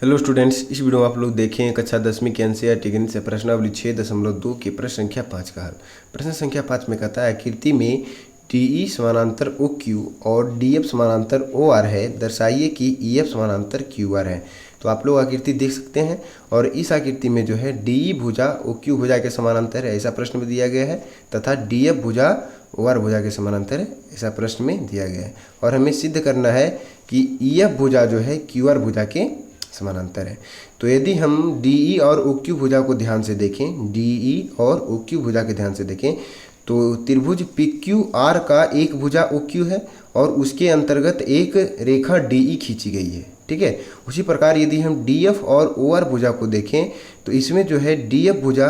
Hello students, इस video में आप लोग देखें कक्षा 10वीं के एनसीईआरटी गणित से प्रश्नावली 6.2 की प्रश्न संख्या 5 का हल। प्रश्न संख्या 5 में कहता है आकृति में DE समानांतर OQ और DF समानांतर OR है, दर्शाइए कि EF समानांतर QR है। तो आप लोग आकृति देख सकते हैं और इस आकृति में जो है DE भुजा OQ भुजा के समानांतर है, ऐसा प्रश्न में दिया गया है, तथा DF भुजा OR भुजा के समानांतर है, ऐसा प्रश्न में दिया गया है। और हमें सिद्ध करना है कि EF भुजा जो है QR भुजा के समानांतर है। तो यदि हम DE और OQ भुजा को ध्यान से देखें, DE और OQ भुजा के ध्यान से देखें, तो त्रिभुज PQR का एक भुजा OQ है और उसके अंतर्गत एक रेखा DE खींची गई है। ठीक है, उसी प्रकार यदि हम DF और OR भुजा को देखें तो इसमें जो है DF भुजा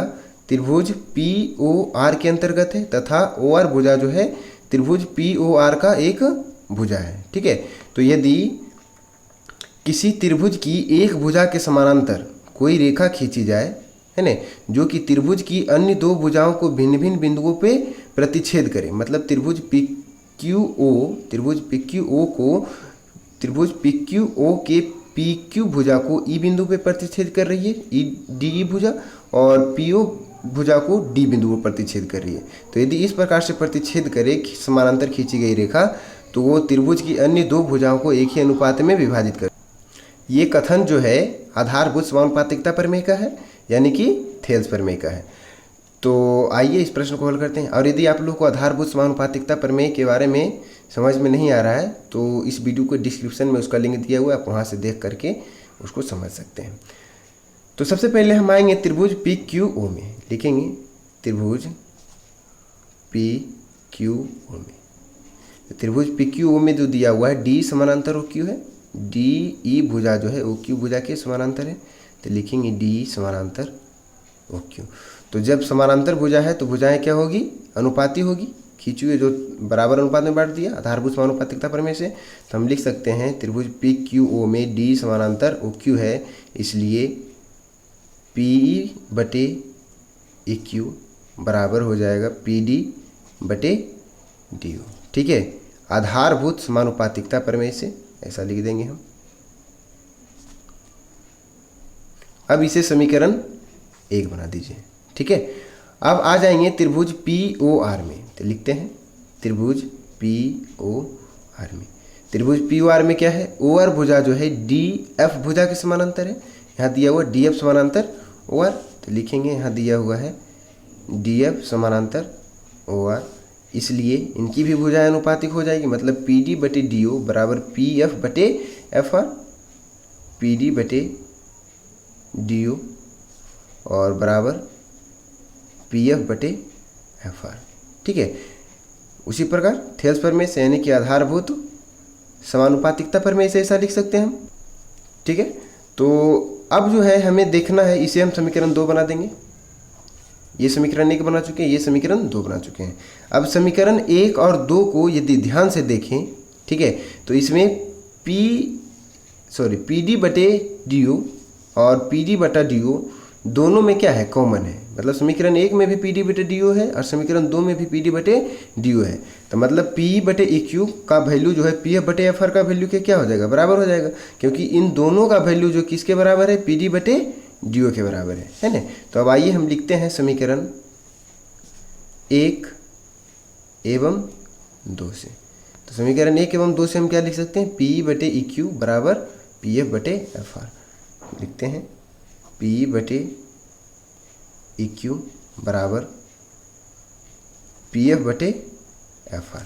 त्रिभुज POR के अंतर्गत है तथा OR भुजा जो है त्रिभुज POR का एक भुजा है। ठीक है, तो यदि किसी त्रिभुज की एक भुजा के समानांतर कोई रेखा खींची जाए, है ना, जो कि त्रिभुज की अन्य दो भुजाओं को भिन्न भिन्न बिंदुओं पे प्रतिच्छेद करे, मतलब त्रिभुज PQO को त्रिभुज PQO के PQ भुजा को E बिंदु पे प्रतिच्छेद कर रही है, DE भुजा, और PO भुजा को D बिंदु पर प्रतिच्छेद कर रही है। तो यदि इस प्रकार से प्रतिच्छेद करे समानांतर खींची गई रेखा, तो वो त्रिभुज की अन्य दो भुजाओं को एक ही अनुपात में विभाजित करे। ये कथन जो है आधारभूत समानुपातिकता प्रमेय का है, यानी कि थेल्स प्रमेय का है। तो आइए इस प्रश्न को हल करते हैं। और यदि आप लोग को आधारभूत समानुपातिकता प्रमेय के बारे में समझ में नहीं आ रहा है तो इस वीडियो को डिस्क्रिप्शन में उसका लिंक दिया हुआ है, आप वहाँ से देख करके उसको समझ सकते हैं। तो सबसे पहले हम आएंगे त्रिभुज PQO में, लिखेंगे त्रिभुज PQO में। त्रिभुज PQO में जो दिया हुआ है D समानांतर OQ है, DE भुजा जो है OQ भुजा के समानांतर है, तो लिखेंगे DE समानांतर OQ। तो जब समानांतर भुजा है तो भुजाएं क्या होगी, अनुपाती होगी, खींची हुई जो बराबर अनुपात में बांट दिया आधारभूत समानुपातिकता प्रमेय से। तो हम लिख सकते हैं त्रिभुज PQO में D समानांतर OQ है, इसलिए PE बटे EQ बराबर हो जाएगा PD बटे DO। ठीक है, आधारभूत समानुपातिकता प्रमेय से ऐसा लिख देंगे हम। अब इसे समीकरण 1 बना दीजिए। ठीक है, अब आ जाएंगे त्रिभुज POR में, तो लिखते हैं त्रिभुज POR में। त्रिभुज POR में क्या है, OR भुजा जो है DF भुजा के समानांतर है, यहाँ दिया हुआ DF समानांतर OR, तो लिखेंगे यहाँ दिया हुआ है DF समानांतर OR, इसलिए इनकी भी भुजाएं अनुपातिक हो जाएगी, मतलब PD बटे DO बराबर PF बटे FR, PD बटे DO और बराबर PF बटे FR। ठीक है, उसी प्रकार थेल्स प्रमेय से, यानी कि आधारभूत समानुपातिकता प्रमेय से ऐसा लिख सकते हैं हम। ठीक है, तो अब जो है हमें देखना है, इसे हम समीकरण 2 बना देंगे। ये समीकरण 1 बना चुके हैं, ये समीकरण 2 बना चुके हैं। अब समीकरण 1 और 2 को यदि ध्यान से देखें, ठीक है, तो इसमें PD बटे DO और PD बटा DO दोनों में क्या है, कॉमन है। मतलब समीकरण 1 में भी PD बटे DO है और समीकरण 2 में भी PD बटे DO है। तो मतलब PE बटे EQ का वैल्यू जो है PF बटे FR का वैल्यू के क्या हो जाएगा, बराबर हो जाएगा, क्योंकि इन दोनों का वैल्यू जो किसके बराबर है, PD बटे DO के बराबर है ना। तो अब आइए हम लिखते हैं समीकरण 1 एवं 2 से। तो समीकरण 1 एवं 2 से हम क्या लिख सकते हैं, PE बटे EQ बराबर PF बटे FR। लिखते हैं PE बटे EQ बराबर PF बटे FR।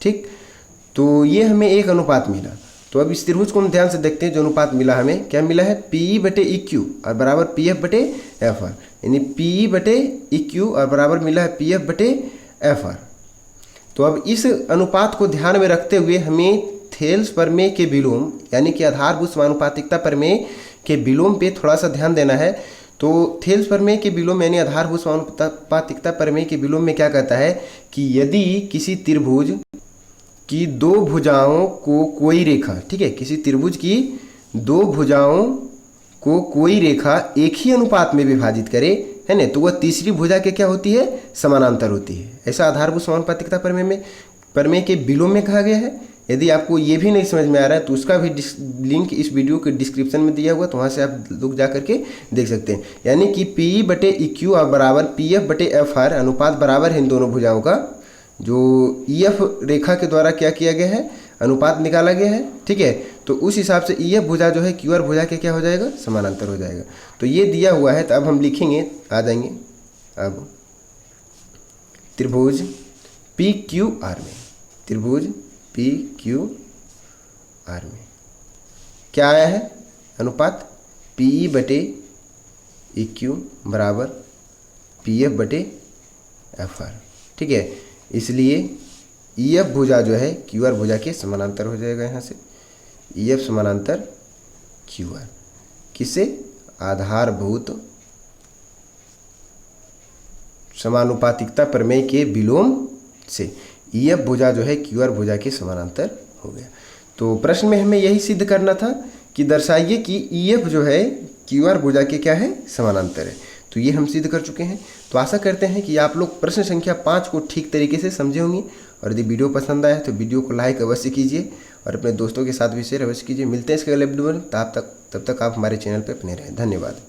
ठीक, तो ये हमें एक अनुपात मिला। तो अब इस त्रिभुज को हम ध्यान से देखते हैं, जो अनुपात मिला हमें क्या मिला है, PE बटे EQ और बराबर PF बटे FR, यानी PE बटे EQ और बराबर मिला है PF बटे FR। तो अब इस अनुपात को ध्यान में रखते हुए हमें थेल्स प्रमेय के विलोम, यानी कि आधारभूत समानुपातिकता प्रमेय के विलोम पे थोड़ा सा ध्यान देना है। तो थेल्स प्रमेय के विलोम यानी आधारभूत समानुपातिकता प्रमेय के विलोम में क्या कहता है कि यदि किसी त्रिभुज की दो भुजाओं को कोई रेखा, ठीक है, किसी त्रिभुज की दो भुजाओं को कोई रेखा एक ही अनुपात में विभाजित करे, है ना, तो वह तीसरी भुजा के क्या होती है, समानांतर होती है। ऐसा आधारभूत समानुपातिकता प्रमेय के विलोम में कहा गया है। यदि आपको ये भी नहीं समझ में आ रहा है तो उसका भी लिंक इस वीडियो के डिस्क्रिप्शन में दिया हुआ, तो वहाँ से आप लोग जा करके देख सकते हैं। यानी कि पी बटे ई क्यू बराबर पी एफ बटे एफ आर, अनुपात बराबर है इन दोनों भुजाओं का, जो ई एफ रेखा के द्वारा क्या किया गया है, अनुपात निकाला गया है। ठीक है, तो उस हिसाब से ई एफ भुजा जो है क्यू आर भुजा के क्या हो जाएगा, समानांतर हो जाएगा। तो ये दिया हुआ है, तो अब हम लिखेंगे, आ जाएंगे अब त्रिभुज पी क्यू आर में, त्रिभुज पी क्यू आर में क्या आया है, अनुपात पी ई बटे ई क्यू बराबर पी एफ बटे एफ आर। ठीक है, इसलिए ई एफ भुजा जो है क्यू आर भुजा के समानांतर हो जाएगा। यहाँ से ई एफ समानांतर क्यू आर, किससे, आधारभूत समानुपातिकता प्रमेय के विलोम से ई एफ भुजा जो है क्यू आर भुजा के समानांतर हो गया। तो प्रश्न में हमें यही सिद्ध करना था कि दर्शाइए कि ई एफ जो है क्यू आर भुजा के क्या है, समानांतर है। तो ये हम सिद्ध कर चुके हैं। तो आशा करते हैं कि आप लोग प्रश्न संख्या 5 को ठीक तरीके से समझे होंगे, और यदि वीडियो पसंद आया तो वीडियो को लाइक अवश्य कीजिए और अपने दोस्तों के साथ भी शेयर अवश्य कीजिए। मिलते हैं इसके अगले वीडियो में, तब तक आप हमारे चैनल पर बने रहें। धन्यवाद।